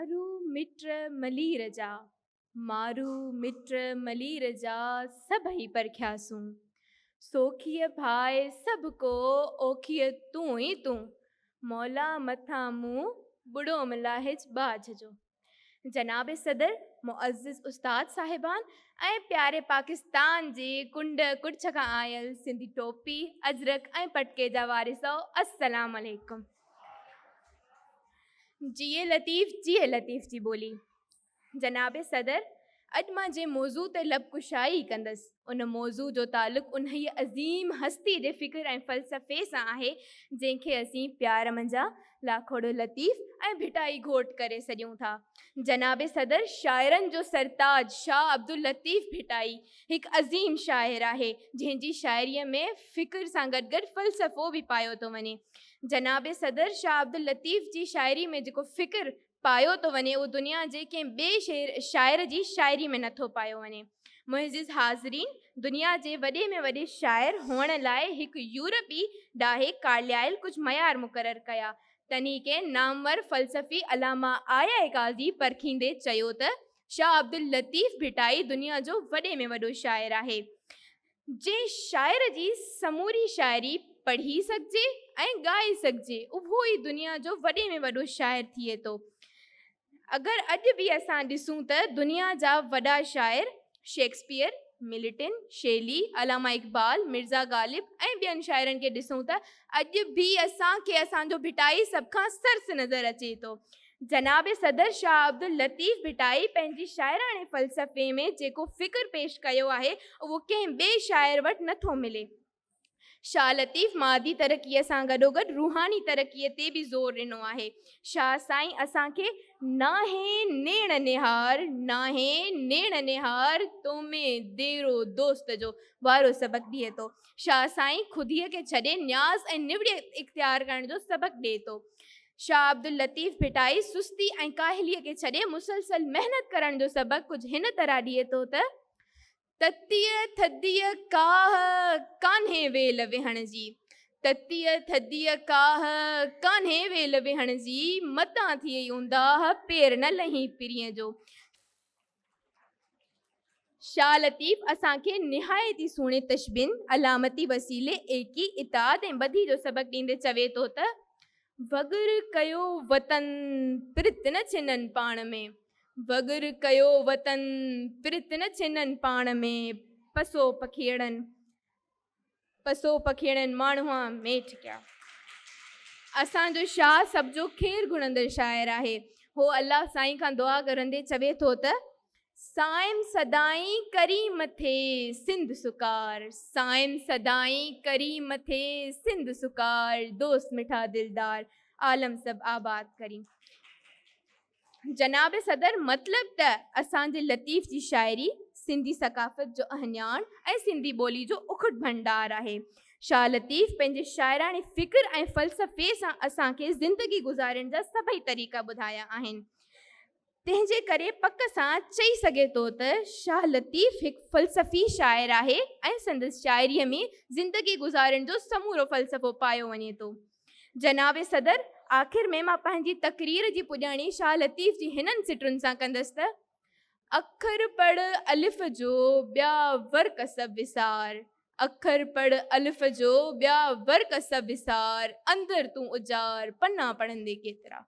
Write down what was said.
मारू मिट्र मलीर जा, मारू मिट्र मलीर जा, सभई परख्यासूं। सोखीअ भाई सबको ओखीअ तूं ही तूं, मौला मथा मुंह बुढ़ो मलाहिज बाझ जो। जनाब सदर, मुअज़्ज़िज़ उस्ताद साहिबान ऐं प्यारे पाकिस्तान जे कुंड कुड़छ खां आयल सिंधी टोपी अजरक ऐं पटके जा वारिसो, अस्सलाम अलैकुम। जिए लतीफ़ जी बोली। जनाब सदर, अॼु मां जे मौज़ू ते लबकुशाई कंदसि, उन मौज़ू जो तालुक़ उन ही अज़ीम हस्ती जे फ़िक्र ऐं फ़लसफ़े सां आहे जंहिंखे असीं प्यार मंझां लाखोड़ो लतीफ़ ऐं भिटाई घोट करे सॾियूं था। जनाब सदर, शाइरनि जो सरताज शाह अब्दुल लतीफ़ भिटाई हिकु अज़ीम शाइर आहे जंहिंजी शाइरीअ में फ़िक्र सां गॾु गॾु फ़लसफ़ो बि पायो थो वञे। जनाब सदर, शाह अब्दुल लतीफ़ जी शाइरी में जेको फ़िक्र पायो थो वञे उहो दुनिया जे कंहिं ॿिए शाइर जी शाइरी में नथो पायो वञे। मुअज़्ज़िज़ हाज़रीन, दुनिया जे वॾे में वॾे शाइर हुअण लाइ हिकु यूरोपी ॾाहे कार्लियाइल कुझु मयार मुक़ररु कया। तनी के नामवर फ़लसफ़ी अलामा आया काज़ी परखींदे चयो त शाह अब्दुल लतीफ़ भिटाई दुनिया जो वॾे में वॾो शाइर आहे। जे शाइर जी समूरी शाइरी पढ़ी सघिजे ऐं ॻाए सघिजे, उहो ई दुनिया जो वॾे में वॾो शाइर थिए थो। अगरि अॼु बि असां ॾिसूं त दुनिया जा वॾा शाइर शेक्सपियर, मिल्टन, शेली, अलामा इक़बाल, मिर्ज़ा गालिब ऐं ॿियनि शाइरनि खे ॾिसूं त अॼु बि असांखे असांजो भिटाई सभ खां सरस नज़र अचे थो। जनाब सदर, शाह अब्दुल लतीफ़ भिटाई पंहिंजी शाइराणे फ़लसफ़े में जेको फ़िक्र पेश कयो आहे उहो कंहिं ॿिए शाइर वटि नथो मिले। शाह लतीफ़ मादी तरक़ीअ सां गॾोगॾु रूहानी तरक़ीअ ते बि ज़ोर ॾिनो आहे। शाह साईं असांखे नाहे नेण निहार तो में देरो दोस्त जो वारो सबक़ ॾिए थो। शाह साईं ख़ुदीअ खे छॾे न्याज़ ऐं निवड़े इख़्तियार करण जो सबक़ ॾिए थो। शाह अब्दुल लतीफ़ भिटाई सुस्ती ऐं काहिलीअ खे छॾे मुसलसल महिनत करण जो सबक़ कुझु हिन तरह ॾिए थो त ततीअ थदीअ काह कान्हे वेल वेहण जी, ततीअ थदीअ काह कान्हे वेल वेहण जी, मतां थिए ऊंदाह पेर न लही पिरीअ जो। शाह लतीफ़ असांखे निहायती सुहिणे तशबीन, अलामती वसीले, एकी इताद ऐं बधी जो सबक़ ॾींदे चवे थो त वग़ुर कयो वतन प्रित न छिननि पाण में, वग़ुर कयो वतन प्रित न छिननि पाण में, पसो पखेड़नि माण्हूअ मेठ कया। असांजो शाह सभ जो ख़ैर घुरंदड़ शाइर आहे। हो अल्लाह साईं खां दुआ करंदे चवे थो त साइम सदाई करी मथे सिंध सुकार, साइम सदाई करी मथे सिंध सुकार, दोस्त मिठा दिलदार आलम सब आबाद करी। जनाब सदर, मतलब त असांजे लतीफ़ जी शाइरी सिंधी सकाफ़त जो अहनियाण ऐं सिंधी ॿोली जो उखुट भंडार आहे। शाह लतीफ़ पंहिंजे शाइराणे फ़िक्र ऐं फ़लसफ़े सां असांखे ज़िंदगी गुज़ारण जा सभई तरीक़ा ॿुधाया आहिनि। तंहिंजे करे पक सां चई सघे थो त शाह लतीफ़ हिकु फ़लसफ़ी शाइर आहे ऐं संदसि शाइरीअ में ज़िंदगी गुज़ारण जो समूरो फ़लसफ़ो पायो वञे थो। जनाब सदर, आख़िर में मां पंहिंजी तक़रीर जी पुॼाणी शाह लतीफ़ जी हिननि सिटरुनि सां कंदसि त अखर पढ़ अलिफ़ जो ॿिया वर्क सब विसार, अखर पढ़ अलिफ़ जो ॿिया वर्क सब विसार, अंदर तूं उजार पन्ना पढ़ंदे केतिरा।